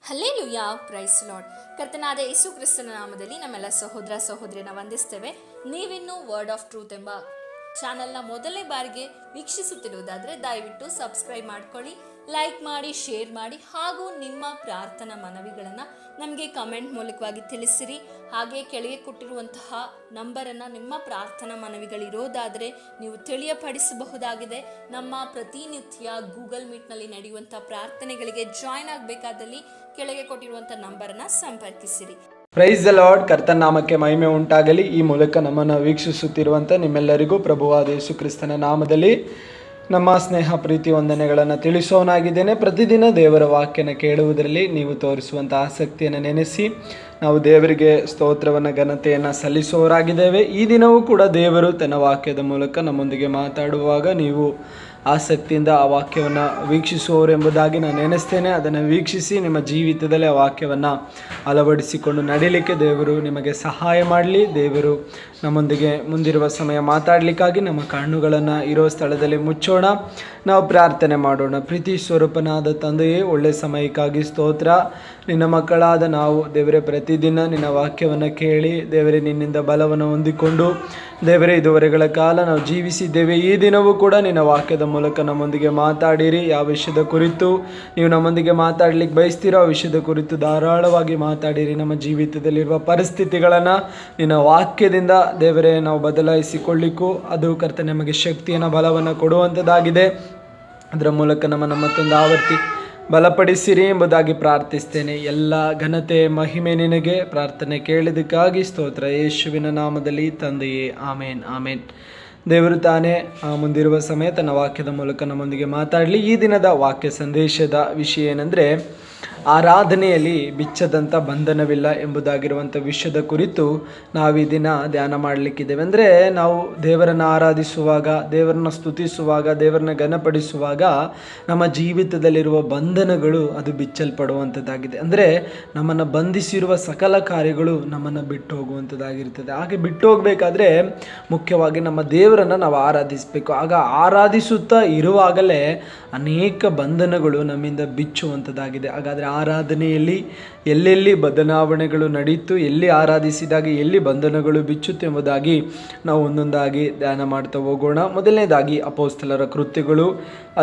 Hallelujah, price lord. ಕರ್ತನಾದ ಯೇಸು ಕ್ರಿಸ್ತನ ನಾಮದಲ್ಲಿ ನಮ್ಮೆಲ್ಲ ಸಹೋದರ ಸಹೋದರಿಯನ್ನ ವಂದಿಸ್ತೇವೆ. ನೀವಿನ್ನೂ ವರ್ಡ್ ಆಫ್ ಟ್ರೂತ್ ಎಂಬ ಚಾನಲ್ನ ಮೊದಲನೇ ಬಾರಿಗೆ ವೀಕ್ಷಿಸುತ್ತಿರುವುದಾದರೆ ದಯವಿಟ್ಟು ಸಬ್ಸ್ಕ್ರೈಬ್ ಮಾಡ್ಕೊಳ್ಳಿ, ಲೈಕ್ ಮಾಡಿ, ಶೇರ್ ಮಾಡಿ, ಹಾಗೂ ನಿಮ್ಮ ಪ್ರಾರ್ಥನಾ ಮನವಿಗಳನ್ನು ನಮಗೆ ಕಮೆಂಟ್ ಮೂಲಕವಾಗಿ ತಿಳಿಸಿರಿ. ಹಾಗೆ ಕೆಳಗೆ ಕೊಟ್ಟಿರುವಂತಹ ನಂಬರನ್ನು ನಿಮ್ಮ ಪ್ರಾರ್ಥನಾ ಮನವಿಗಳಿರೋದಾದರೆ ನೀವು ತಿಳಿಯಪಡಿಸಬಹುದಾಗಿದೆ. ನಮ್ಮ ಪ್ರತಿನಿತ್ಯ ಗೂಗಲ್ ಮೀಟ್ನಲ್ಲಿ ನಡೆಯುವಂಥ ಪ್ರಾರ್ಥನೆಗಳಿಗೆ ಜಾಯ್ನ್ ಆಗಬೇಕಾದಲ್ಲಿ ಕೆಳಗೆ ಕೊಟ್ಟಿರುವಂಥ ನಂಬರನ್ನು ಸಂಪರ್ಕಿಸಿರಿ. Price the lord. ಕರ್ತನ ನಾಮಕ್ಕೆ ಮಹಿಮೆ ಉಂಟಾಗಲಿ. ಈ ಮೂಲಕ ನಮ್ಮನ್ನು ವೀಕ್ಷಿಸುತ್ತಿರುವಂಥ ನಿಮ್ಮೆಲ್ಲರಿಗೂ ಪ್ರಭುವಾದ ಯೇಸು ಕ್ರಿಸ್ತನ ನಾಮದಲ್ಲಿ ನಮ್ಮ ಸ್ನೇಹ ಪ್ರೀತಿ ವಂದನೆಗಳನ್ನು ತಿಳಿಸೋನಾಗಿದ್ದೇನೆ. ಪ್ರತಿದಿನ ದೇವರ ವಾಕ್ಯನ ಕೇಳುವುದರಲ್ಲಿ ನೀವು ತೋರಿಸುವಂಥ ಆಸಕ್ತಿಯನ್ನು ನೆನೆಸಿ ನಾವು ದೇವರಿಗೆ ಸ್ತೋತ್ರವನ್ನು ಘನತೆಯನ್ನು ಸಲ್ಲಿಸುವವರಾಗಿದ್ದೇವೆ. ಈ ದಿನವೂ ಕೂಡ ದೇವರು ತನ್ನ ವಾಕ್ಯದ ಮೂಲಕ ನಮ್ಮೊಂದಿಗೆ ಮಾತಾಡುವಾಗ ನೀವು ಆಸಕ್ತಿಯಿಂದ ಆ ವಾಕ್ಯವನ್ನು ವೀಕ್ಷಿಸುವವರು ಎಂಬುದಾಗಿ ನಾನು ನೆನೆಸ್ತೇನೆ. ಅದನ್ನು ವೀಕ್ಷಿಸಿ ನಿಮ್ಮ ಜೀವಿತದಲ್ಲಿ ಆ ವಾಕ್ಯವನ್ನು ಅಳವಡಿಸಿಕೊಂಡು ನಡೀಲಿಕ್ಕೆ ದೇವರು ನಿಮಗೆ ಸಹಾಯ ಮಾಡಲಿ. ದೇವರು ನಮ್ಮೊಂದಿಗೆ ಮುಂದಿರುವ ಸಮಯ ಮಾತಾಡಲಿಕ್ಕಾಗಿ ನಮ್ಮ ಕಣ್ಣುಗಳನ್ನು ಇರೋ ಸ್ಥಳದಲ್ಲಿ ಮುಚ್ಚೋಣ. ನಾವು ಪ್ರಾರ್ಥನೆ ಮಾಡೋಣ. ಪ್ರೀತಿ ಸ್ವರೂಪನಾದ ತಂದೆಯೇ, ಒಳ್ಳೆಯ ಸಮಯಕ್ಕಾಗಿ ಸ್ತೋತ್ರ. ನಿನ್ನ ಮಕ್ಕಳಾದ ನಾವು ದೇವರೇ ಪ್ರತಿದಿನ ನಿನ್ನ ವಾಕ್ಯವನ್ನು ಕೇಳಿ ದೇವರೇ ನಿನ್ನಿಂದ ಬಲವನ್ನು ಹೊಂದಿಕೊಂಡು ದೇವರೇ ಇದುವರೆಗಳ ಕಾಲ ನಾವು ಜೀವಿಸಿದ್ದೇವೆ. ಈ ದಿನವೂ ಕೂಡ ನಿನ್ನ ವಾಕ್ಯದ ಮೂಲಕ ನಮ್ಮೊಂದಿಗೆ ಮಾತಾಡಿರಿ. ಯಾವ ವಿಷಯದ ಕುರಿತು ನೀವು ನಮ್ಮೊಂದಿಗೆ ಮಾತಾಡ್ಲಿಕ್ಕೆ ಬಯಸ್ತೀರೋ ಆ ವಿಷಯದ ಕುರಿತು ಧಾರಾಳವಾಗಿ ಮಾತಾಡಿರಿ. ನಮ್ಮ ಜೀವಿತದಲ್ಲಿರುವ ಪರಿಸ್ಥಿತಿಗಳನ್ನು ನಿನ್ನ ವಾಕ್ಯದಿಂದ ದೇವರೇ ನಾವು ಬದಲಾಯಿಸಿಕೊಳ್ಳಿಕ್ಕೂ ಅದು ಕರ್ತನೆ ನಮಗೆ ಶಕ್ತಿಯನ್ನು ಬಲವನ್ನು ಕೊಡುವಂಥದ್ದಾಗಿದೆ. ಅದರ ಮೂಲಕ ನಮ್ಮನ್ನು ಮತ್ತೊಂದು ಆವರ್ತಿ ಬಲಪಡಿಸಿರಿ ಎಂಬುದಾಗಿ ಪ್ರಾರ್ಥಿಸ್ತೇನೆ. ಎಲ್ಲ ಘನತೆ ಮಹಿಮೆ ನಿನಗೆ. ಪ್ರಾರ್ಥನೆ ಕೇಳಿದಕ್ಕಾಗಿ ಸ್ತೋತ್ರ, ಯೇಸುವಿನ ನಾಮದಲ್ಲಿ ತಂದೆಯೇ, ಆಮೇನ್ ಆಮೇನ್. ದೇವರು ತಾನೇ ಮುಂದಿರುವ ಸಮಯ ತನ್ನ ವಾಕ್ಯದ ಮೂಲಕ ನಮ್ಮೊಂದಿಗೆ ಮಾತಾಡಲಿ. ಈ ದಿನದ ವಾಕ್ಯ ಸಂದೇಶದ ವಿಷಯ ಏನಂದರೆ, ಆರಾಧನೆಯಲ್ಲಿ ಬಿಚ್ಚದಂಥ ಬಂಧನವಿಲ್ಲ ಎಂಬುದಾಗಿರುವಂಥ ವಿಷಯದ ಕುರಿತು ನಾವು ಈ ದಿನ ಧ್ಯಾನ ಮಾಡಲಿಕ್ಕಿದ್ದೇವೆ. ಅಂದರೆ ನಾವು ದೇವರನ್ನು ಆರಾಧಿಸುವಾಗ, ದೇವರನ್ನು ಸ್ತುತಿಸುವಾಗ, ದೇವರನ್ನ ಘನಪಡಿಸುವಾಗ ನಮ್ಮ ಜೀವಿತದಲ್ಲಿರುವ ಬಂಧನಗಳು ಅದು ಬಿಚ್ಚಲ್ಪಡುವಂಥದ್ದಾಗಿದೆ. ಅಂದರೆ ನಮ್ಮನ್ನು ಬಂಧಿಸಿರುವ ಸಕಲ ಕಾರ್ಯಗಳು ನಮ್ಮನ್ನು ಬಿಟ್ಟು ಹೋಗುವಂಥದ್ದಾಗಿರ್ತದೆ. ಹಾಗೆ ಬಿಟ್ಟು ಹೋಗಬೇಕಾದ್ರೆ ಮುಖ್ಯವಾಗಿ ನಮ್ಮ ದೇವರನ್ನು ನಾವು ಆರಾಧಿಸಬೇಕು. ಆಗ ಆರಾಧಿಸುತ್ತಾ ಇರುವಾಗಲೇ ಅನೇಕ ಬಂಧನಗಳು ನಮ್ಮಿಂದ ಬಿಚ್ಚುವಂಥದ್ದಾಗಿದೆ. ಹಾಗಾದರೆ ಆರಾಧನೆಯಲ್ಲಿ ಎಲ್ಲೆಲ್ಲಿ ಬದಲಾವಣೆಗಳು ನಡೀತು, ಎಲ್ಲಿ ಆರಾಧಿಸಿದಾಗ ಎಲ್ಲಿ ಬಂಧನಗಳು ಬಿಚ್ಚುತ್ತೆ ಎಂಬುದಾಗಿ ನಾವು ಒಂದೊಂದಾಗಿ ಧ್ಯಾನ ಮಾಡ್ತಾ ಹೋಗೋಣ. ಮೊದಲನೇದಾಗಿ ಅಪೊಸ್ತಲರ ಕೃತ್ಯಗಳು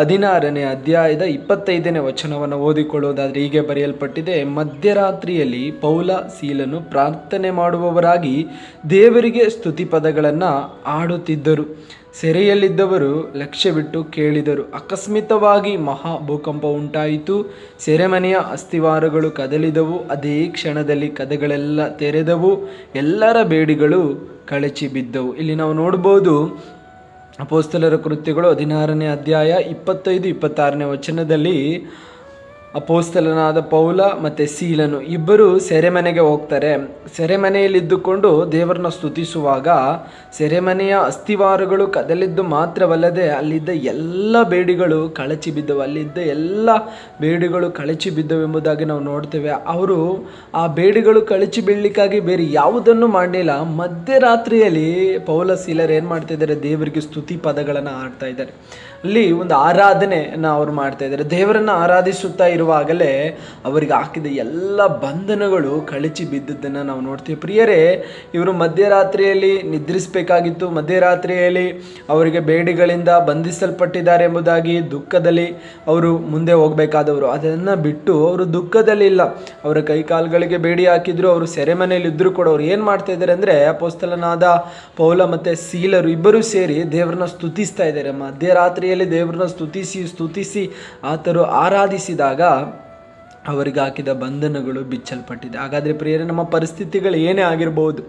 16ನೇ ಅಧ್ಯಾಯದ 25ನೇ ವಚನವನ್ನು ಓದಿಕೊಳ್ಳುವುದಾದರೆ ಹೀಗೆ ಬರೆಯಲ್ಪಟ್ಟಿದೆ: ಮಧ್ಯರಾತ್ರಿಯಲ್ಲಿ ಪೌಲ ಸೀಲನು ಪ್ರಾರ್ಥನೆ ಮಾಡುವವರಾಗಿ ದೇವರಿಗೆ ಸ್ತುತಿ ಪದಗಳನ್ನು ಆಡುತ್ತಿದ್ದರು. ಸೆರೆಯಲ್ಲಿದ್ದವರು ಲಕ್ಷ್ಯವಿಟ್ಟು ಕೇಳಿದರು. ಅಕಸ್ಮಿತವಾಗಿ ಮಹಾ ಭೂಕಂಪ ಉಂಟಾಯಿತು. ಸೆರೆಮನೆಯ ಅಸ್ಥಿವಾರಗಳು ಕದಲಿದವು. ಅದೇ ಕ್ಷಣದಲ್ಲಿ ಕದಗಳೆಲ್ಲ ತೆರೆದವು. ಎಲ್ಲರ ಬೇಡಿಗಳು ಕಳಚಿ ಬಿದ್ದವು. ಇಲ್ಲಿ ನಾವು ನೋಡ್ಬೋದು, ಅಪೊಸ್ತಲರ ಕೃತ್ಯಗಳು 16ನೇ ಅಧ್ಯಾಯ 25-26ನೇ ವಚನದಲ್ಲಿ ಅಪೊಸ್ತಲನಾದ ಪೌಲ ಮತ್ತು ಸೀಲನು ಇಬ್ಬರು ಸೆರೆಮನೆಗೆ ಹೋಗ್ತಾರೆ. ಸೆರೆಮನೆಯಲ್ಲಿದ್ದುಕೊಂಡು ದೇವರನ್ನ ಸ್ತುತಿಸುವಾಗ ಸೆರೆಮನೆಯ ಅಸ್ಥಿವಾರಗಳು ಕದಲಿದ್ದು ಮಾತ್ರವಲ್ಲದೆ ಅಲ್ಲಿದ್ದ ಎಲ್ಲ ಬೇಡಿಗಳು ಕಳಚಿ ಬಿದ್ದವು. ಅಲ್ಲಿದ್ದ ಎಲ್ಲ ಬೇಡಿಗಳು ಕಳಚಿ ಬಿದ್ದವು ಎಂಬುದಾಗಿ ನಾವು ನೋಡ್ತೇವೆ. ಅವರು ಆ ಬೇಡಿಗಳು ಕಳಚಿ ಬೀಳಲಿಕ್ಕಾಗಿ ಬೇರೆ ಯಾವುದನ್ನು ಮಾಡಲಿಲ್ಲ. ಮಧ್ಯರಾತ್ರಿಯಲ್ಲಿ ಪೌಲ ಸೀಲರು ಏನು ಮಾಡ್ತಿದ್ದಾರೆ? ದೇವರಿಗೆ ಸ್ತುತಿ ಪದಗಳನ್ನು ಹಾಡ್ತಾ ಇದ್ದಾರೆ. ಅಲ್ಲಿ ಒಂದು ಆರಾಧನೆಯನ್ನು ಅವರು ಮಾಡ್ತಾ ಇದ್ದಾರೆ. ದೇವರನ್ನು ಆರಾಧಿಸುತ್ತಾ ಇರುವಾಗಲೇ ಅವರಿಗೆ ಹಾಕಿದ ಎಲ್ಲ ಬಂಧನಗಳು ಕಳಚಿ ಬಿದ್ದದ್ದನ್ನು ನಾವು ನೋಡ್ತೀವಿ. ಪ್ರಿಯರೇ, ಇವರು ಮಧ್ಯರಾತ್ರಿಯಲ್ಲಿ ನಿದ್ರಿಸಬೇಕಾಗಿತ್ತು. ಮಧ್ಯರಾತ್ರಿಯಲ್ಲಿ ಅವರಿಗೆ ಬೇಡಿಗಳಿಂದ ಬಂಧಿಸಲ್ಪಟ್ಟಿದ್ದಾರೆ ಎಂಬುದಾಗಿ ದುಃಖದಲ್ಲಿ ಅವರು ಮುಂದೆ ಹೋಗಬೇಕಾದವರು. ಅದನ್ನು ಬಿಟ್ಟು ಅವರು ದುಃಖದಲ್ಲಿ ಇಲ್ಲ. ಅವರ ಕೈಕಾಲುಗಳಿಗೆ ಬೇಡಿ ಹಾಕಿದ್ರು. ಅವರು ಸೆರೆಮನೆಯಲ್ಲಿ ಇದ್ದರೂ ಕೂಡ ಅವ್ರು ಏನು ಮಾಡ್ತಾ ಇದ್ದಾರೆ ಅಂದರೆ, ಅಪೊಸ್ತಲನಾದ ಪೌಲ ಮತ್ತು ಸೀಲರು ಇಬ್ಬರು ಸೇರಿ ದೇವರನ್ನ ಸ್ತುತಿಸ್ತಾ ಇದ್ದಾರೆ. ಮಧ್ಯರಾತ್ರಿಯಲ್ಲಿ ದೇವರನ್ನ ಸ್ತುತಿಸಿ ಆತರು ಆರಾಧಿಸಿದಾಗ ಅವರಿಗೆ ಹಾಕಿದ ಬಂಧನಗಳು ಬಿಚ್ಚಲ್ಪಟ್ಟಿದೆ. ಹಾಗಾದರೆ ಪ್ರಿಯರೇ, ನಮ್ಮ ಪರಿಸ್ಥಿತಿಗಳು ಏನೇ ಆಗಿರ್ಬೋದು,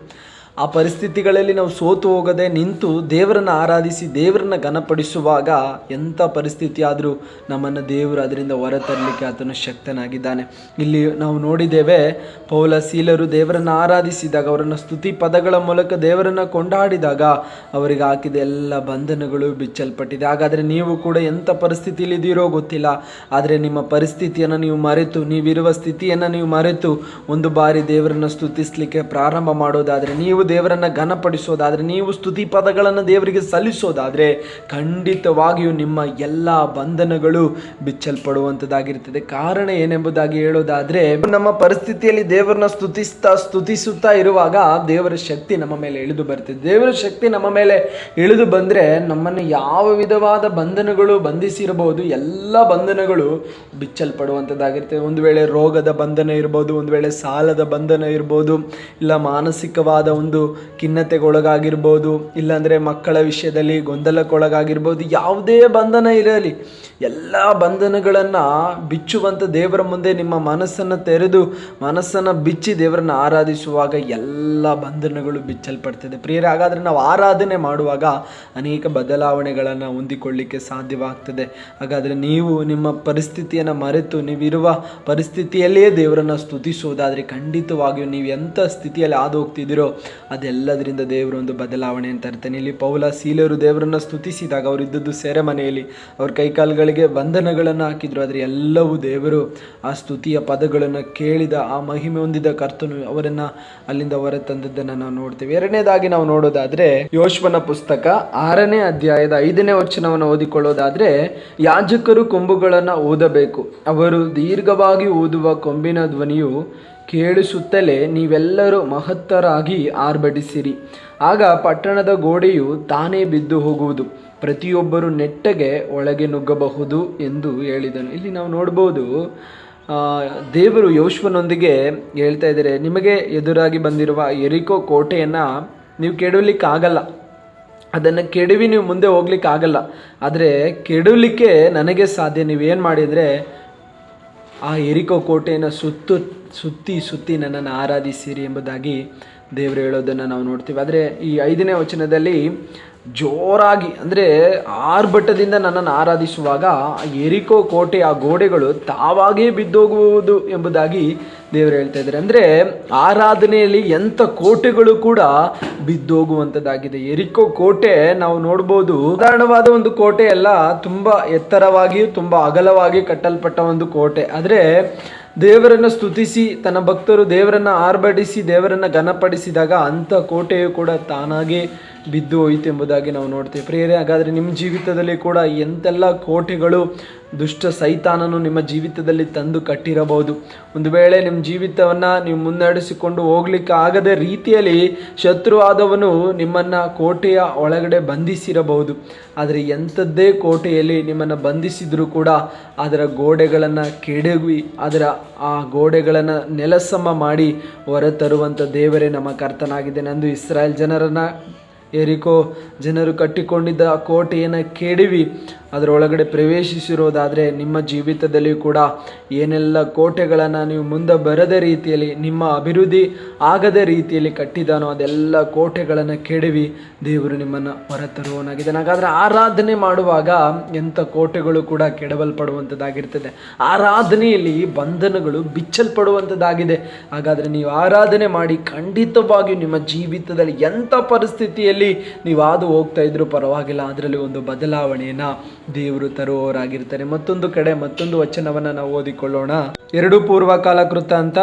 ಆ ಪರಿಸ್ಥಿತಿಗಳಲ್ಲಿ ನಾವು ಸೋತು ಹೋಗದೆ ನಿಂತು ದೇವರನ್ನು ಆರಾಧಿಸಿ ದೇವರನ್ನು ಘನಪಡಿಸುವಾಗ ಎಂಥ ಪರಿಸ್ಥಿತಿ ಆದರೂ ನಮ್ಮನ್ನು ದೇವರು ಅದರಿಂದ ಹೊರತರಲಿಕ್ಕೆ ಆತನು ಶಕ್ತನಾಗಿದ್ದಾನೆ. ಇಲ್ಲಿ ನಾವು ನೋಡಿದ್ದೇವೆ, ಪೌಲ ಸೀಲರು ದೇವರನ್ನು ಆರಾಧಿಸಿದಾಗ, ಅವರನ್ನು ಸ್ತುತಿ ಪದಗಳ ಮೂಲಕ ದೇವರನ್ನು ಕೊಂಡಾಡಿದಾಗ ಅವರಿಗೆ ಹಾಕಿದ ಎಲ್ಲ ಬಂಧನಗಳು ಬಿಚ್ಚಲ್ಪಟ್ಟಿದೆ. ಹಾಗಾದರೆ ನೀವು ಕೂಡ ಎಂಥ ಪರಿಸ್ಥಿತಿಯಲ್ಲಿ ಇದೀರೋ ಗೊತ್ತಿಲ್ಲ, ಆದರೆ ನಿಮ್ಮ ಪರಿಸ್ಥಿತಿಯನ್ನು ನೀವು ಮರೆತು, ನೀವಿರುವ ಸ್ಥಿತಿಯನ್ನು ನೀವು ಮರೆತು ಒಂದು ಬಾರಿ ದೇವರನ್ನು ಸ್ತುತಿಸಲಿಕ್ಕೆ ಪ್ರಾರಂಭ ಮಾಡೋದಾದರೆ, ನೀವು ದೇವರನ್ನು ಘನಪಡಿಸೋದಾದರೆ, ನೀವು ಸ್ತುತಿ ಪದಗಳನ್ನು ದೇವರಿಗೆ ಸಲ್ಲಿಸೋದಾದರೆ ಖಂಡಿತವಾಗಿಯೂ ನಿಮ್ಮ ಎಲ್ಲ ಬಂಧನಗಳು ಬಿಚ್ಚಲ್ಪಡುವಂಥದ್ದಾಗಿರ್ತದೆ. ಕಾರಣ ಏನೆಂಬುದಾಗಿ ಹೇಳೋದಾದರೆ, ನಮ್ಮ ಪರಿಸ್ಥಿತಿಯಲ್ಲಿ ದೇವರನ್ನ ಸ್ತುತಿಸುತ್ತಾ ಇರುವಾಗ ದೇವರ ಶಕ್ತಿ ನಮ್ಮ ಮೇಲೆ ಇಳಿದು ಬರ್ತದೆ. ದೇವರ ಶಕ್ತಿ ನಮ್ಮ ಮೇಲೆ ಇಳಿದು ಬಂದರೆ ನಮ್ಮನ್ನು ಯಾವ ವಿಧವಾದ ಬಂಧನಗಳು ಬಂಧಿಸಿರಬಹುದು, ಎಲ್ಲ ಬಂಧನಗಳು ಬಿಚ್ಚಲ್ಪಡುವಂಥದ್ದಾಗಿರ್ತದೆ. ಒಂದು ವೇಳೆ ರೋಗದ ಬಂಧನ ಇರ್ಬೋದು, ಒಂದು ವೇಳೆ ಸಾಲದ ಬಂಧನ ಇರ್ಬೋದು, ಇಲ್ಲ ಮಾನಸಿಕವಾದ ಒಂದು ಖಿನ್ನತೆಗೊಳಗಾಗಿರ್ಬೋದು, ಇಲ್ಲಾಂದರೆ ಮಕ್ಕಳ ವಿಷಯದಲ್ಲಿ ಗೊಂದಲಕ್ಕೊಳಗಾಗಿರ್ಬೋದು, ಯಾವುದೇ ಬಂಧನ ಇರಲಿ ಎಲ್ಲ ಬಂಧನಗಳನ್ನು ಬಿಚ್ಚುವಂಥ ದೇವರ ಮುಂದೆ ನಿಮ್ಮ ಮನಸ್ಸನ್ನು ತೆರೆದು ಮನಸ್ಸನ್ನು ಬಿಚ್ಚಿ ದೇವರನ್ನು ಆರಾಧಿಸುವಾಗ ಎಲ್ಲ ಬಂಧನಗಳು ಬಿಚ್ಚಲ್ಪಡ್ತದೆ. ಪ್ರಿಯರೇ, ಹಾಗಾದರೆ ನಾವು ಆರಾಧನೆ ಮಾಡುವಾಗ ಅನೇಕ ಬದಲಾವಣೆಗಳನ್ನು ಹೊಂದಿಕೊಳ್ಳಿಕ್ಕೆ ಸಾಧ್ಯವಾಗ್ತದೆ. ಹಾಗಾದರೆ ನೀವು ನಿಮ್ಮ ಪರಿಸ್ಥಿತಿಯನ್ನು ಮರೆತು ನೀವಿರುವ ಪರಿಸ್ಥಿತಿಯಲ್ಲಿಯೇ ದೇವರನ್ನು ಸ್ತುತಿಸುವುದಾದರೆ ಖಂಡಿತವಾಗಿಯೂ ನೀವು ಎಂಥ ಸ್ಥಿತಿಯಲ್ಲಿ ಹಾದು ಹೋಗ್ತಿದ್ದೀರೋ ಅದೆಲ್ಲದರಿಂದ ದೇವರು ಒಂದು ಬದಲಾವಣೆಯನ್ನು ತರ್ತಾನೆ. ಇಲ್ಲಿ ಪೌಲ ಸೀಲರು ದೇವರನ್ನು ಸ್ತುತಿಸಿದಾಗ ಅವರು ಇದ್ದದ್ದು ಸೆರೆಮನೆಯಲ್ಲಿ, ಅವ್ರ ಕೈಕಾಲುಗಳಿಗೆ ಬಂಧನಗಳನ್ನು ಹಾಕಿದ್ರು. ಆದರೆ ಎಲ್ಲವೂ ದೇವರು ಆ ಸ್ತುತಿಯ ಪದಗಳನ್ನು ಕೇಳಿದ ಆ ಮಹಿಮೆ ಹೊಂದಿದ ಕರ್ತನು ಅವರನ್ನು ಅಲ್ಲಿಂದ ಹೊರ ತಂದದ್ದನ್ನು ನಾವು ನೋಡ್ತೇವೆ. ಎರಡನೇದಾಗಿ ನಾವು ನೋಡೋದಾದರೆ ಯೋಶ್ವನ ಪುಸ್ತಕ 6ನೇ ಅಧ್ಯಾಯದ 5ನೇ ವಚನವನ್ನು ಓದಿಕೊಳ್ಳೋದಾದರೆ, ಯಾಜಕರು ಕೊಂಬುಗಳನ್ನು ಊದಬೇಕು, ಅವರು ದೀರ್ಘವಾಗಿ ಊದುವ ಕೊಂಬಿನ ಧ್ವನಿಯು ಕೇಳಿಸುತ್ತಲೇ ನೀವೆಲ್ಲರೂ ಮಹತ್ತರಾಗಿ ಆರ್ಭಟಿಸಿರಿ. ಆಗ ಪಟ್ಟಣದ ಗೋಡೆಯು ತಾನೇ ಬಿದ್ದು ಹೋಗುವುದು, ಪ್ರತಿಯೊಬ್ಬರು ನೆಟ್ಟಗೆ ಒಳಗೆ ನುಗ್ಗಬಹುದು ಎಂದು ಹೇಳಿದನು. ಇಲ್ಲಿ ನಾವು ನೋಡ್ಬೋದು, ದೇವರು ಯೋಶ್ವನೊಂದಿಗೆ ಹೇಳ್ತಾ ಇದ್ದಾರೆ, ನಿಮಗೆ ಎದುರಾಗಿ ಬಂದಿರುವ ಯೆರಿಕೋ ಕೋಟೆಯನ್ನು ನೀವು ಕೆಡವಲಿಕ್ಕಾಗಲ್ಲ, ಅದನ್ನು ಕೆಡವಿ ನೀವು ಮುಂದೆ ಹೋಗ್ಲಿಕ್ಕಾಗಲ್ಲ, ಆದರೆ ಕೆಡವಲಿಕ್ಕೆ ನನಗೆ ಸಾಧ್ಯ. ನೀವೇನು ಮಾಡಿದರೆ ಆ ಯೆರಿಕೋ ಕೋಟೆಯನ್ನು ಸುತ್ತಿ ನನ್ನನ್ನು ಆರಾಧಿಸಿರಿ ಎಂಬುದಾಗಿ ದೇವರು ಹೇಳೋದನ್ನು ನಾವು ನೋಡ್ತೀವಿ. ಆದರೆ ಈ 5ನೇ ವಚನದಲ್ಲಿ ಜೋರಾಗಿ ಅಂದರೆ ಆರ್ಭಟದಿಂದ ನನ್ನನ್ನು ಆರಾಧಿಸುವಾಗ ಯೆರಿಕೋ ಕೋಟೆ ಆ ಗೋಡೆಗಳು ತಾವಾಗೇ ಬಿದ್ದೋಗುವುದು ಎಂಬುದಾಗಿ ದೇವರು ಹೇಳ್ತಾ ಇದ್ದಾರೆ. ಅಂದರೆ ಆರಾಧನೆಯಲ್ಲಿ ಎಂಥ ಕೋಟೆಗಳು ಕೂಡ ಬಿದ್ದೋಗುವಂಥದ್ದಾಗಿದೆ. ಯೆರಿಕೋ ಕೋಟೆ ನಾವು ನೋಡ್ಬೋದು, ಸಾಧಾರಣವಾದ ಒಂದು ಕೋಟೆ ಅಲ್ಲ, ತುಂಬ ಎತ್ತರವಾಗಿಯೂ ತುಂಬ ಅಗಲವಾಗಿ ಕಟ್ಟಲ್ಪಟ್ಟ ಒಂದು ಕೋಟೆ. ಆದರೆ ದೇವರನ್ನು ಸ್ತುತಿಸಿ ತನ್ನ ಭಕ್ತರು ದೇವರನ್ನು ಆರ್ಭಟಿಸಿ ದೇವರನ್ನು ಘನಪಡಿಸಿದಾಗ ಅಂಥ ಕೋಟೆಯು ಕೂಡ ತಾನಾಗೇ ಬಿದ್ದು ಹೋಯಿತು ಎಂಬುದಾಗಿ ನಾವು ನೋಡ್ತೇವೆ. ಪ್ರಿಯರೇ, ಹಾಗಾದರೆ ನಿಮ್ಮ ಜೀವಿತದಲ್ಲಿ ಕೂಡ ಎಂತೆಲ್ಲ ಕೋಟೆಗಳು ದುಷ್ಟ ಸೈತಾನನು ನಿಮ್ಮ ಜೀವಿತದಲ್ಲಿ ತಂದು ಕಟ್ಟಿರಬಹುದು. ಒಂದು ವೇಳೆ ನಿಮ್ಮ ಜೀವಿತವನ್ನು ನೀವು ಮುನ್ನಡೆಸಿಕೊಂಡು ಹೋಗ್ಲಿಕ್ಕೆ ಆಗದ ರೀತಿಯಲ್ಲಿ ಶತ್ರುವಾದವನು ನಿಮ್ಮನ್ನು ಕೋಟೆಯ ಒಳಗಡೆ ಬಂಧಿಸಿರಬಹುದು. ಆದರೆ ಎಂಥದ್ದೇ ಕೋಟೆಯಲ್ಲಿ ನಿಮ್ಮನ್ನು ಬಂಧಿಸಿದರೂ ಕೂಡ ಅದರ ಗೋಡೆಗಳನ್ನು ಕೆಡವಿ ಆ ಗೋಡೆಗಳನ್ನು ನೆಲಸಮ ಮಾಡಿ ಹೊರತರುವಂಥ ದೇವರೇ ನಮ್ಮ ಕರ್ತನಾಗಿದ್ದಾನೆ. ಅಂದು ಇಸ್ರಾಯೇಲ್ ಜನರನ್ನು ಯೆರಿಕೋ ಜನರು ಕಟ್ಟಿಕೊಂಡಿದ್ದ ಕೋಟೆಯನ್ನು ಕೆಡವಿ ಅದರೊಳಗಡೆ ಪ್ರವೇಶಿಸಿರೋದಾದರೆ ನಿಮ್ಮ ಜೀವಿತದಲ್ಲಿ ಕೂಡ ಏನೆಲ್ಲ ಕೋಟೆಗಳನ್ನು ನೀವು ಮುಂದೆ ಬರದ ರೀತಿಯಲ್ಲಿ ನಿಮ್ಮ ಅಭಿವೃದ್ಧಿ ಆಗದ ರೀತಿಯಲ್ಲಿ ಕಟ್ಟಿದಾನೋ ಅದೆಲ್ಲ ಕೋಟೆಗಳನ್ನು ಕೆಡವಿ ದೇವರು ನಿಮ್ಮನ್ನು ಹೊರತರುವವನಾಗಿದ್ದಾನೆ. ಹಾಗಾದರೆ ಆರಾಧನೆ ಮಾಡುವಾಗ ಎಂಥ ಕೋಟೆಗಳು ಕೂಡ ಕೆಡವಲ್ಪಡುವಂಥದ್ದಾಗಿರ್ತದೆ. ಆರಾಧನೆಯಲ್ಲಿ ಬಂಧನಗಳು ಬಿಚ್ಚಲ್ಪಡುವಂಥದ್ದಾಗಿದೆ. ಹಾಗಾದರೆ ನೀವು ಆರಾಧನೆ ಮಾಡಿ ಖಂಡಿತವಾಗಿಯೂ ನಿಮ್ಮ ಜೀವಿತದಲ್ಲಿ ಎಂಥ ಪರಿಸ್ಥಿತಿಯಲ್ಲಿ ನೀವು ಹಾದು ಹೋಗ್ತಾ ಇದ್ರೂ ಪರವಾಗಿಲ್ಲ, ಅದರಲ್ಲಿ ಒಂದು ಬದಲಾವಣೆಯನ್ನು ದೇವರು ತರುವವರಾಗಿರ್ತಾರೆ. ಮತ್ತೊಂದು ಕಡೆ ಮತ್ತೊಂದು ವಚನವನ್ನು ನಾವು ಓದಿಕೊಳ್ಳೋಣ. 2 ಪೂರ್ವಕಾಲ ಕೃತ ಅಂತ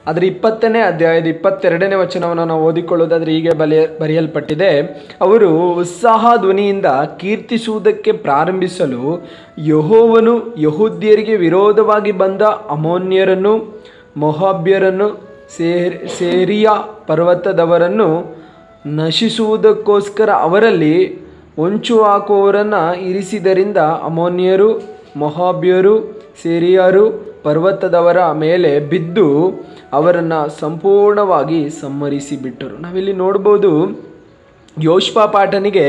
ಅದರ 20ನೇ ಅಧ್ಯಾಯದ 22ನೇ ವಚನವನ್ನು ನಾವು ಓದಿಕೊಳ್ಳೋದಾದರೆ ಹೀಗೆ ಬರೆಯಲ್ಪಟ್ಟಿದೆ, ಅವರು ಉತ್ಸಾಹ ಧ್ವನಿಯಿಂದ ಕೀರ್ತಿಸುವುದಕ್ಕೆ ಪ್ರಾರಂಭಿಸಲು ಯೆಹೋವನು ಯೆಹೂದ್ಯರಿಗೆ ವಿರೋಧವಾಗಿ ಬಂದ ಅಮ್ಮೋನ್ಯರನ್ನು, ಮೊಹಾಬ್ಯರನ್ನು, ಸೇರಿಯ ಪರ್ವತದವರನ್ನು ನಶಿಸುವುದಕ್ಕೋಸ್ಕರ ಅವರಲ್ಲಿ ಹೊಂಚು ಹಾಕುವವರನ್ನು ಇರಿಸಿದರಿಂದ ಅಮ್ಮೋನ್ಯರು, ಮೊಹಾಬ್ಯರು, ಸೇರಿಯರು ಪರ್ವತದವರ ಮೇಲೆ ಬಿದ್ದು ಅವರನ್ನು ಸಂಪೂರ್ಣವಾಗಿ ಸಂಹರಿಸಿಬಿಟ್ಟರು. ನಾವಿಲ್ಲಿ ನೋಡ್ಬೋದು, ಯೋಷ್ಪಾಟನಿಗೆ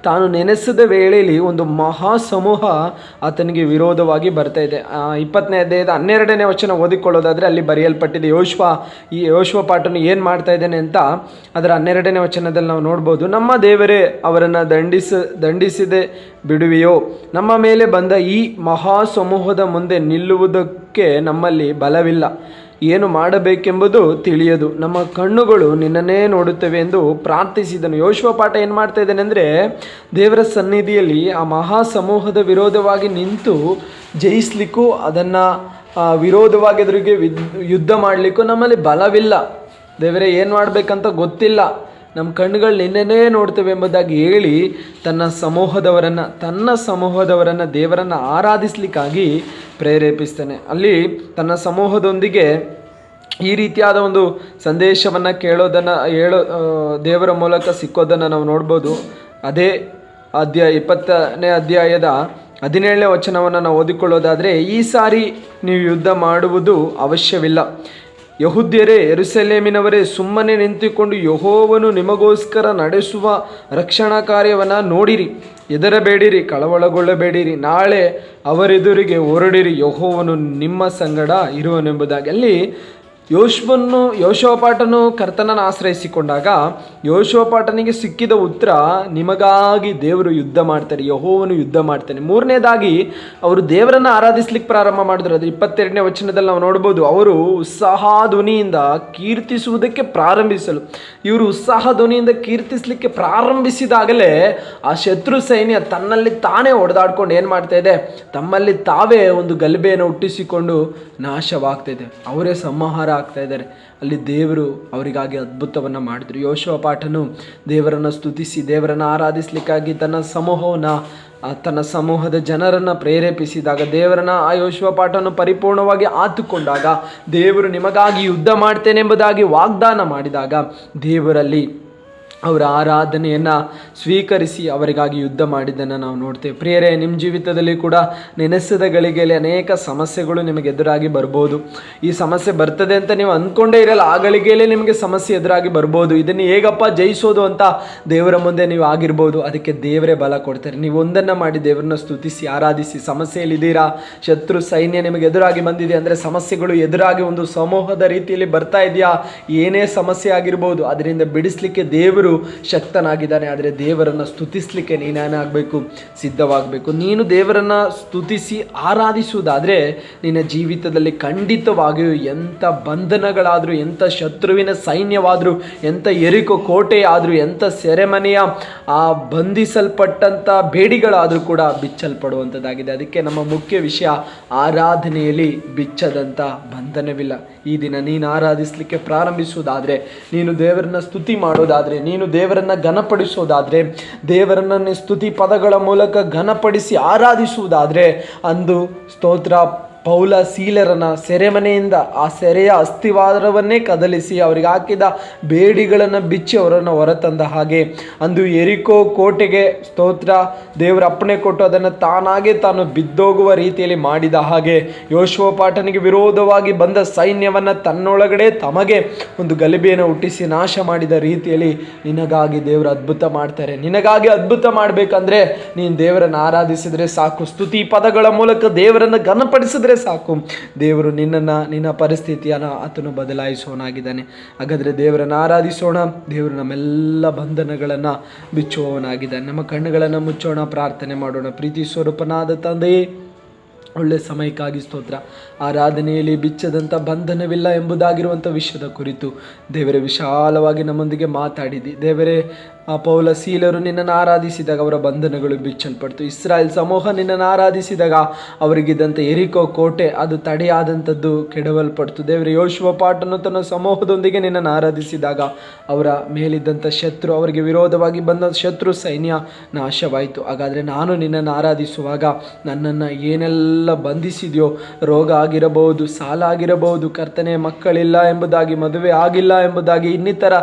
ತಾನು ನೆನೆಸಿದ ವೇಳೆಯಲ್ಲಿ ಒಂದು ಮಹಾ ಸಮೂಹ ಆತನಿಗೆ ವಿರೋಧವಾಗಿ ಬರ್ತಾ ಇದೆ. 20ನೇ ಅಧ್ಯಾಯದ 12ನೇ ವಚನ ಓದಿಕೊಳ್ಳೋದಾದರೆ ಅಲ್ಲಿ ಬರೆಯಲ್ಪಟ್ಟಿದೆ ಯೋಷ್ಪಾಟನು ಏನು ಮಾಡ್ತಾ ಇದ್ದಾನೆ ಅಂತ. ಅದರ 12ನೇ ವಚನದಲ್ಲಿ ನಾವು ನೋಡ್ಬೋದು, ನಮ್ಮ ದೇವರೇ ಅವರನ್ನು ದಂಡಿಸದೆ ಬಿಡುವೆಯೋ, ನಮ್ಮ ಮೇಲೆ ಬಂದ ಈ ಮಹಾ ಸಮೂಹದ ಮುಂದೆ ನಿಲ್ಲುವುದಕ್ಕೆ ನಮ್ಮಲ್ಲಿ ಬಲವಿಲ್ಲ, ಏನು ಮಾಡಬೇಕೆಂಬುದು ತಿಳಿಯದು, ನಮ್ಮ ಕಣ್ಣುಗಳು ನಿನ್ನನ್ನೇ ನೋಡುತ್ತವೆ ಎಂದು ಪ್ರಾರ್ಥಿಸಿದನು. ಯೋಶ್ವಾಪಾಟ ಏನು ಮಾಡ್ತಾ ಇದ್ದಾನೆ ಅಂದರೆ, ದೇವರ ಸನ್ನಿಧಿಯಲ್ಲಿ ಆ ಮಹಾ ಸಮೂಹದ ವಿರೋಧವಾಗಿ ನಿಂತು ಜಯಿಸ್ಲಿಕ್ಕೂ ಅದನ್ನು ವಿರೋಧವಾಗಿ ಎದುರಿಗೆ ಯುದ್ಧ ಮಾಡಲಿಕ್ಕೂ ನಮ್ಮಲ್ಲಿ ಬಲವಿಲ್ಲ. ದೇವರೇ ಏನು ಮಾಡಬೇಕಂತ ಗೊತ್ತಿಲ್ಲ, ನಮ್ಮ ಕಣ್ಣುಗಳು ನಿನ್ನೆನೇ ನೋಡ್ತೇವೆ ಎಂಬುದಾಗಿ ಹೇಳಿ ತನ್ನ ಸಮೂಹದವರನ್ನು ದೇವರನ್ನು ಆರಾಧಿಸಲಿಕ್ಕಾಗಿ ಪ್ರೇರೇಪಿಸ್ತಾನೆ. ಅಲ್ಲಿ ತನ್ನ ಸಮೂಹದೊಂದಿಗೆ ಈ ರೀತಿಯಾದ ಒಂದು ಸಂದೇಶವನ್ನು ದೇವರ ಮೂಲಕ ಸಿಕ್ಕೋದನ್ನು ನಾವು ನೋಡ್ಬೋದು. ಅದೇ 20ನೇ ಅಧ್ಯಾಯದ 17ನೇ ವಚನವನ್ನು ನಾವು ಓದಿಕೊಳ್ಳೋದಾದರೆ, ಈ ಸಾರಿ ನೀವು ಯುದ್ಧ ಮಾಡುವುದು ಅವಶ್ಯವಿಲ್ಲ. ಯೆಹೂದ್ಯರೇ, ಯೆರೂಸಲೇಮಿನವರೇ, ಸುಮ್ಮನೆ ನಿಂತುಕೊಂಡು ಯೆಹೋವನು ನಿಮಗೋಸ್ಕರ ನಡೆಸುವ ರಕ್ಷಣಾ ಕಾರ್ಯವನ್ನು ನೋಡಿರಿ. ಹೆದರಬೇಡಿರಿ, ಕಳವಳಗೊಳ್ಳಬೇಡಿರಿ. ನಾಳೆ ಅವರೆದುರಿಗೆ ಹೊರಡಿರಿ, ಯೆಹೋವನು ನಿಮ್ಮ ಸಂಗಡ ಇರುವನೆಂಬುದಾಗಿ. ಅಲ್ಲಿ ಯೋಷೋಪಾಟನು ಕರ್ತನನ್ನು ಆಶ್ರಯಿಸಿಕೊಂಡಾಗ ಯೋಷೋಪಾಟನಿಗೆ ಸಿಕ್ಕಿದ ಉತ್ತರ, ನಿಮಗಾಗಿ ದೇವರು ಯುದ್ಧ ಮಾಡ್ತಾರೆ, ಯೆಹೋವನು ಯುದ್ಧ ಮಾಡ್ತಾನೆ. ಮೂರನೇದಾಗಿ ಅವರು ದೇವರನ್ನು ಆರಾಧಿಸ್ಲಿಕ್ಕೆ ಪ್ರಾರಂಭ ಮಾಡಿದ್ರು. ಅದು 22ನೇ ವಚನದಲ್ಲಿ ನಾವು ನೋಡ್ಬೋದು. ಅವರು ಉತ್ಸಾಹಧ್ವನಿಯಿಂದ ಕೀರ್ತಿಸುವುದಕ್ಕೆ ಇವರು ಉತ್ಸಾಹಧ್ವನಿಯಿಂದ ಕೀರ್ತಿಸಲಿಕ್ಕೆ ಪ್ರಾರಂಭಿಸಿದಾಗಲೇ ಆ ಶತ್ರು ಸೈನ್ಯ ತನ್ನಲ್ಲಿ ತಾನೇ ಹೊಡೆದಾಡ್ಕೊಂಡು ಏನು ಮಾಡ್ತಾ ಇದೆ, ತಮ್ಮಲ್ಲಿ ತಾವೇ ಒಂದು ಗಲಭೆಯನ್ನು ಹುಟ್ಟಿಸಿಕೊಂಡು ನಾಶವಾಗ್ತಾ ಇದೆ, ಅವರೇ ಸಂಹಾರ ಆಗ್ತಾ ಇದ್ದಾರೆ. ಅಲ್ಲಿ ದೇವರು ಅವರಿಗಾಗಿ ಅದ್ಭುತವನ್ನು ಮಾಡಿದ್ರು. ಯೋಷೋಪಾಟನು ದೇವರನ್ನು ಸ್ತುತಿಸಿ ದೇವರನ್ನು ಆರಾಧಿಸಲಿಕ್ಕಾಗಿ ತನ್ನ ಸಮೂಹದ ಜನರನ್ನು ಪ್ರೇರೇಪಿಸಿದಾಗ, ದೇವರನ್ನ ಆ ಯೋಷೋಪಾಟನು ಪರಿಪೂರ್ಣವಾಗಿ ಆತುಕೊಂಡಾಗ, ದೇವರು ನಿಮಗಾಗಿ ಯುದ್ಧ ಮಾಡ್ತೇನೆ ಎಂಬುದಾಗಿ ವಾಗ್ದಾನ ಮಾಡಿದಾಗ, ದೇವರಲ್ಲಿ ಅವರ ಆರಾಧನೆಯನ್ನು ಸ್ವೀಕರಿಸಿ ಅವರಿಗಾಗಿ ಯುದ್ಧ ಮಾಡಿದ್ದನ್ನು ನಾವು ನೋಡ್ತೇವೆ. ಪ್ರಿಯರೇ, ನಿಮ್ಮ ಜೀವಿತದಲ್ಲಿ ಕೂಡ ನೆನೆಸಿದ ಗಳಿಗೆಯಲ್ಲಿ ಅನೇಕ ಸಮಸ್ಯೆಗಳು ನಿಮಗೆ ಎದುರಾಗಿ ಬರ್ಬೋದು. ಈ ಸಮಸ್ಯೆ ಬರ್ತದೆ ಅಂತ ನೀವು ಅಂದ್ಕೊಂಡೇ ಇರಲ್ಲ, ಆ ಗಳಿಗೆಯಲ್ಲಿ ನಿಮಗೆ ಸಮಸ್ಯೆ ಎದುರಾಗಿ ಬರ್ಬೋದು. ಇದನ್ನು ಹೇಗಪ್ಪ ಜಯಿಸೋದು ಅಂತ ದೇವರ ಮುಂದೆ ನೀವು ಆಗಿರ್ಬೋದು. ಅದಕ್ಕೆ ದೇವರೇ ಬಲ ಕೊಡ್ತಾರೆ. ನೀವು ಒಂದನ್ನು ಮಾಡಿ ದೇವರನ್ನ ಸ್ತುತಿಸಿ ಆರಾಧಿಸಿ. ಸಮಸ್ಯೆಯಲ್ಲಿದ್ದೀರಾ, ಶತ್ರು ಸೈನ್ಯ ನಿಮಗೆ ಎದುರಾಗಿ ಬಂದಿದೆ ಅಂದರೆ, ಸಮಸ್ಯೆಗಳು ಎದುರಾಗಿ ಒಂದು ಸಮೂಹದ ರೀತಿಯಲ್ಲಿ ಬರ್ತಾ ಇದೆಯಾ, ಏನೇ ಸಮಸ್ಯೆ ಆಗಿರ್ಬೋದು, ಅದರಿಂದ ಬಿಡಿಸ್ಲಿಕ್ಕೆ ದೇವರು ಶಕ್ತನಾಗಿದ್ದಾನೆ. ಆದರೆ ದೇವರನ್ನು ಸ್ತುತಿಸಲಿಕ್ಕೆ ನೀನೇನಾಗಬೇಕು, ಸಿದ್ಧವಾಗಬೇಕು. ನೀನು ದೇವರನ್ನು ಸ್ತುತಿಸಿ ಆರಾಧಿಸುವುದಾದರೆ ನಿನ್ನ ಜೀವಿತದಲ್ಲಿ ಖಂಡಿತವಾಗಿಯೂ ಎಂಥ ಬಂಧನಗಳಾದರೂ, ಎಂಥ ಶತ್ರುವಿನ ಸೈನ್ಯವಾದರೂ, ಎಂಥ ಎರಿಕೋ ಕೋಟೆ ಆದರೂ, ಎಂಥ ಸೆರೆಮನೆಯ ಆ ಬಂಧಿಸಲ್ಪಟ್ಟಂಥ ಬೇಡಿಗಳಾದರೂ ಕೂಡ ಬಿಚ್ಚಲ್ಪಡುವಂಥದ್ದಾಗಿದೆ. ಅದಕ್ಕೆ ನಮ್ಮ ಮುಖ್ಯ ವಿಷಯ, ಆರಾಧನೆಯಲ್ಲಿ ಬಿಚ್ಚದಂಥ ಬಂಧನವಿಲ್ಲ. ಈ ದಿನ ನೀನು ಆರಾಧಿಸಲಿಕ್ಕೆ ಪ್ರಾರಂಭಿಸುವುದಾದರೆ, ನೀನು ದೇವರನ್ನ ಸ್ತುತಿ ಮಾಡೋದಾದರೆ, ನೀನು ದೇವರನ್ನ ಘನಪಡಿಸೋದಾದರೆ, ದೇವರನ್ನ ಸ್ತುತಿ ಪದಗಳ ಮೂಲಕ ಘನಪಡಿಸಿ ಆರಾಧಿಸುವುದಾದರೆ, ಅಂದು ಸ್ತೋತ್ರ ಪೌಲ ಸೀಲರನ್ನ ಸೆರೆಮನೆಯಿಂದ ಆ ಸೆರೆಯ ಅಸ್ಥಿವಾರವನ್ನೇ ಕದಲಿಸಿ ಅವರಿಗೆ ಹಾಕಿದ ಬೇಡಿಗಳನ್ನು ಬಿಚ್ಚಿ ಅವರನ್ನು ಹೊರತಂದ ಹಾಗೆ, ಅಂದು ಎರಿಕೋ ಕೋಟೆಗೆ ಸ್ತೋತ್ರ ದೇವರ ಅಪ್ಪಣೆ ಕೊಟ್ಟು ಅದನ್ನು ತಾನು ಬಿದ್ದೋಗುವ ರೀತಿಯಲ್ಲಿ ಮಾಡಿದ ಹಾಗೆ, ಯೋಷೋಪಾಟನಿಗೆ ವಿರೋಧವಾಗಿ ಬಂದ ಸೈನ್ಯವನ್ನು ತನ್ನೊಳಗಡೆ ತಮಗೆ ಒಂದು ಗಲಭೆಯನ್ನು ಹುಟ್ಟಿಸಿ ನಾಶ ಮಾಡಿದ ರೀತಿಯಲ್ಲಿ ನಿನಗಾಗಿ ದೇವರು ಅದ್ಭುತ ಮಾಡ್ತಾರೆ. ನಿನಗಾಗಿ ಅದ್ಭುತ ಮಾಡಬೇಕಂದ್ರೆ ನೀನು ದೇವರನ್ನು ಆರಾಧಿಸಿದರೆ ಸಾಕು. ಸ್ತುತಿ ಪದಗಳ ಮೂಲಕ ದೇವರನ್ನು ಘನಪಡಿಸಿದ್ರೆ ಸಾಕು. ದೇವರು ನಿನ್ನ ಪರಿಸ್ಥಿತಿಯನ್ನು ಆತನು ಬದಲಾಯಿಸೋನಾಗಿದ್ದಾನೆ. ಹಾಗಾದರೆ ದೇವರನ್ನು ಆರಾಧಿಸೋಣ. ದೇವರು ನಮ್ಮೆಲ್ಲ ಬಂಧನಗಳನ್ನು ಬಿಚ್ಚುವವನಾಗಿದ್ದಾನೆ. ನಮ್ಮ ಕಣ್ಣುಗಳನ್ನು ಮುಚ್ಚೋಣ, ಪ್ರಾರ್ಥನೆ ಮಾಡೋಣ. ಪ್ರೀತಿ ಸ್ವರೂಪನಾದ ತಂದೆಯೇ, ಒಳ್ಳೆ ಸಮಯಕ್ಕಾಗಿ ಸ್ತೋತ್ರ. ಆರಾಧನೆಯಲ್ಲಿ ಬಿಚ್ಚದಂಥ ಬಂಧನವಿಲ್ಲ ಎಂಬುದಾಗಿರುವಂಥ ವಿಷಯದ ಕುರಿತು ದೇವರೇ ವಿಶಾಲವಾಗಿ ನಮ್ಮೊಂದಿಗೆ ಮಾತಾಡಿದಿ. ದೇವರೇ, ಆ ಪೌಲ ಸೀಲರು ನಿನ್ನನ್ನು ಆರಾಧಿಸಿದಾಗ ಅವರ ಬಂಧನಗಳು ಬಿಚ್ಚಲ್ಪಡ್ತು. ಇಸ್ರಾಯೇಲ್ ಸಮೂಹ ನಿನ್ನನ್ನು ಆರಾಧಿಸಿದಾಗ ಅವರಿಗಿದ್ದಂಥ ಎರಿಕೋ ಕೋಟೆ ಅದು ತಡೆಯಾದಂಥದ್ದು ಕೆಡವಲ್ಪಡ್ತು. ದೇವರೇ, ಯೋಷುವಪಾಟನು ತನ್ನ ಸಮೂಹದೊಂದಿಗೆ ನಿನ್ನನ್ನು ಆರಾಧಿಸಿದಾಗ ಅವರ ಮೇಲಿದ್ದಂಥ ಶತ್ರು, ಅವರಿಗೆ ವಿರೋಧವಾಗಿ ಬಂದ ಶತ್ರು ಸೈನ್ಯ ನಾಶವಾಯಿತು. ಹಾಗಾದರೆ ನಾನು ನಿನ್ನನ್ನು ಆರಾಧಿಸುವಾಗ ನನ್ನನ್ನು ಏನೆಲ್ಲ ಬಂಧಿಸಿದೆಯೋ, ರೋಗ ಆಗಿರಬಹುದು, ಸಾಲ ಆಗಿರಬಹುದು, ಕರ್ತನೆ ಮಕ್ಕಳಿಲ್ಲ ಎಂಬುದಾಗಿ, ಮದುವೆ ಆಗಿಲ್ಲ ಎಂಬುದಾಗಿ, ಇನ್ನಿತರ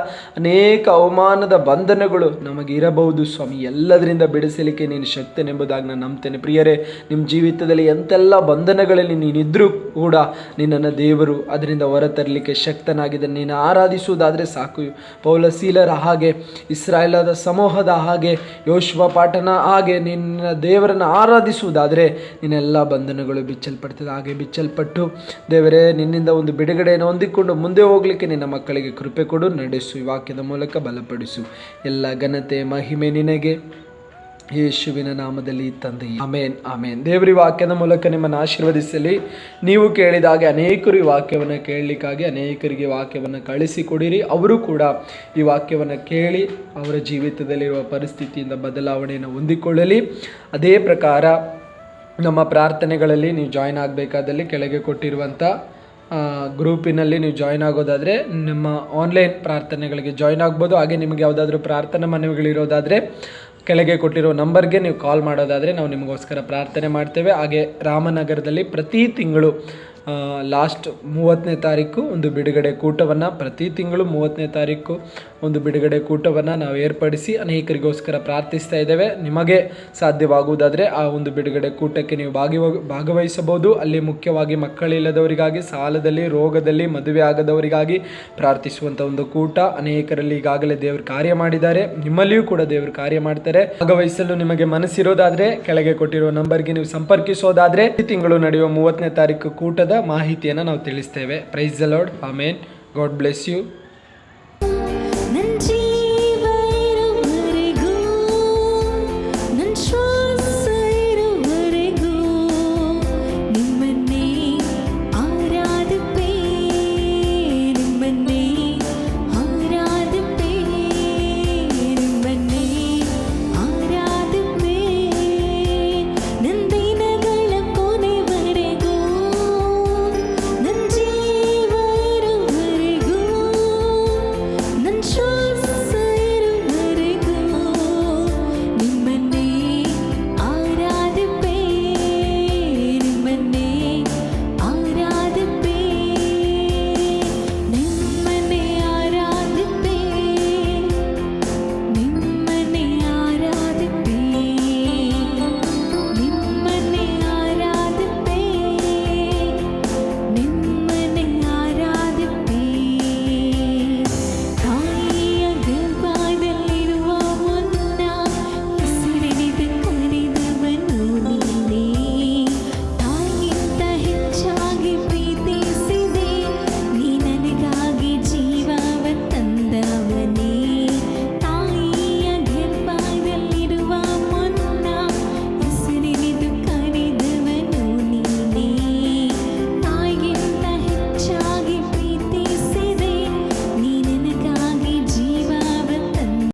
ಅನೇಕ ಅವಮಾನದ ಬಂಧನಗಳು ನಮಗೆ ಇರಬಹುದು ಸ್ವಾಮಿ. ಎಲ್ಲದರಿಂದ ಬಿಡಿಸಲಿಕ್ಕೆ ನೀನು ಶಕ್ತನೆಂಬುದಾಗಿ ನಾನು ನಂಬ್ತೇನೆ. ಪ್ರಿಯರೇ, ನಿಮ್ಮ ಜೀವಿತದಲ್ಲಿ ಎಂತೆಲ್ಲ ಬಂಧನಗಳಲ್ಲಿ ನೀನಿದ್ರೂ ಕೂಡ ನಿನ್ನನ್ನು ದೇವರು ಅದರಿಂದ ಹೊರತರಲಿಕ್ಕೆ ಶಕ್ತನಾಗಿದೆ. ನೀನು ಆರಾಧಿಸುವುದಾದರೆ ಸಾಕು. ಪೌಲ ಸೀಲರ ಹಾಗೆ, ಇಸ್ರಾಯೇಲದ ಸಮೂಹದ ಹಾಗೆ, ಯೋಷುವಪಾಟನ ಹಾಗೆ ನಿನ್ನ ದೇವರನ್ನು ಆರಾಧಿಸುವುದಾದರೆ ನಿನ್ನೆಲ್ಲ ಬಂಧನಗಳು ಬಿಚ್ಚಲ್ಪಡ್ತದೆ. ಹಾಗೆ ಬಿಚ್ಚಲ್ಪಟ್ಟು ದೇವರೇ, ನಿನ್ನಿಂದ ಒಂದು ಬಿಡುಗಡೆಯನ್ನು ಹೊಂದಿಕೊಂಡು ಮುಂದೆ ಹೋಗಲಿಕ್ಕೆ ನಿನ್ನ ಮಕ್ಕಳಿಗೆ ಕೃಪೆ ಕೊಡು, ನಡೆಸು. ಈ ವಾಕ್ಯದ ಮೂಲಕ ಬಲಪಡಿಸು. ಎಲ್ಲ ಘನತೆ ಮಹಿಮೆ ನಿನಗೆ, ಯೇಸುವಿನ ನಾಮದಲ್ಲಿ ತಂದೆ, ಆಮೇನ್ ಆಮೇನ್. ದೇವರ ವಾಕ್ಯದ ಮೂಲಕ ನಿಮ್ಮನ್ನು ಆಶೀರ್ವದಿಸಲಿ. ನೀವು ಕೇಳಿದಾಗೆ ಅನೇಕರು ಈ ವಾಕ್ಯವನ್ನು ಕೇಳಲಿಕ್ಕಾಗಿ ಅನೇಕರಿಗೆ ವಾಕ್ಯವನ್ನು ಕಳಿಸಿಕೊಡಿರಿ. ಅವರು ಕೂಡ ಈ ವಾಕ್ಯವನ್ನು ಕೇಳಿ ಅವರ ಜೀವಿತದಲ್ಲಿರುವ ಪರಿಸ್ಥಿತಿಯಿಂದ ಬದಲಾವಣೆಯನ್ನು ಹೊಂದಿಕೊಳ್ಳಲಿ. ಅದೇ ಪ್ರಕಾರ ನಮ್ಮ ಪ್ರಾರ್ಥನೆಗಳಲ್ಲಿ ನೀವು ಜಾಯ್ನ್ ಆಗಬೇಕಾದಲ್ಲಿ ಕೆಳಗೆ ಕೊಟ್ಟಿರುವಂಥ ಗ್ರೂಪಿನಲ್ಲಿ ನೀವು ಜಾಯ್ನ್ ಆಗೋದಾದರೆ ನಮ್ಮ ಆನ್ಲೈನ್ ಪ್ರಾರ್ಥನೆಗಳಿಗೆ ಜಾಯ್ನ್ ಆಗ್ಬೋದು. ಹಾಗೆ ನಿಮಗೆ ಯಾವುದಾದ್ರೂ ಪ್ರಾರ್ಥನಾ ಮನವಿಗಳಿರೋದಾದರೆ ಕೆಳಗೆ ಕೊಟ್ಟಿರೋ ನಂಬರ್ಗೆ ನೀವು ಕಾಲ್ ಮಾಡೋದಾದರೆ ನಾವು ನಿಮಗೋಸ್ಕರ ಪ್ರಾರ್ಥನೆ ಮಾಡ್ತೇವೆ. ಹಾಗೆ ರಾಮನಗರದಲ್ಲಿ ಪ್ರತಿ ತಿಂಗಳು ಲಾಸ್ಟ್ 30ನೇ ತಾರೀಕು ಒಂದು ಬಿಡುಗಡೆ ಕೂಟವನ್ನು, ಪ್ರತಿ ತಿಂಗಳು 30ನೇ ತಾರೀಕು ಒಂದು ಬಿಡುಗಡೆ ಕೂಟವನ್ನು ನಾವು ಏರ್ಪಡಿಸಿ ಅನೇಕರಿಗೋಸ್ಕರ ಪ್ರಾರ್ಥಿಸ್ತಾ ಇದ್ದೇವೆ. ನಿಮಗೆ ಸಾಧ್ಯವಾಗುವುದಾದರೆ ಆ ಒಂದು ಬಿಡುಗಡೆ ಕೂಟಕ್ಕೆ ನೀವು ಭಾಗವಹಿಸಬಹುದು. ಅಲ್ಲಿ ಮುಖ್ಯವಾಗಿ ಮಕ್ಕಳಿಲ್ಲದವರಿಗಾಗಿ, ಸಾಲದಲ್ಲಿ, ರೋಗದಲ್ಲಿ, ಮದುವೆ ಆಗದವರಿಗಾಗಿ ಪ್ರಾರ್ಥಿಸುವಂಥ ಒಂದು ಕೂಟ. ಅನೇಕರಲ್ಲಿ ಈಗಾಗಲೇ ದೇವರು ಕಾರ್ಯ ಮಾಡಿದ್ದಾರೆ, ನಿಮ್ಮಲ್ಲಿಯೂ ಕೂಡ ದೇವರು ಕಾರ್ಯ ಮಾಡ್ತಾರೆ. ಭಾಗವಹಿಸಲು ನಿಮಗೆ ಮನಸ್ಸಿರೋದಾದರೆ ಕೆಳಗೆ ಕೊಟ್ಟಿರುವ ನಂಬರ್ಗೆ ನೀವು ಸಂಪರ್ಕಿಸೋದಾದರೆ ಈ ತಿಂಗಳು ನಡೆಯುವ 30ನೇ ತಾರೀಕು ಕೂಟದ ಮಾಹಿತಿಯನ್ನು ನಾವು ತಿಳಿಸ್ತೇವೆ. Praise the Lord. Amen. God bless you.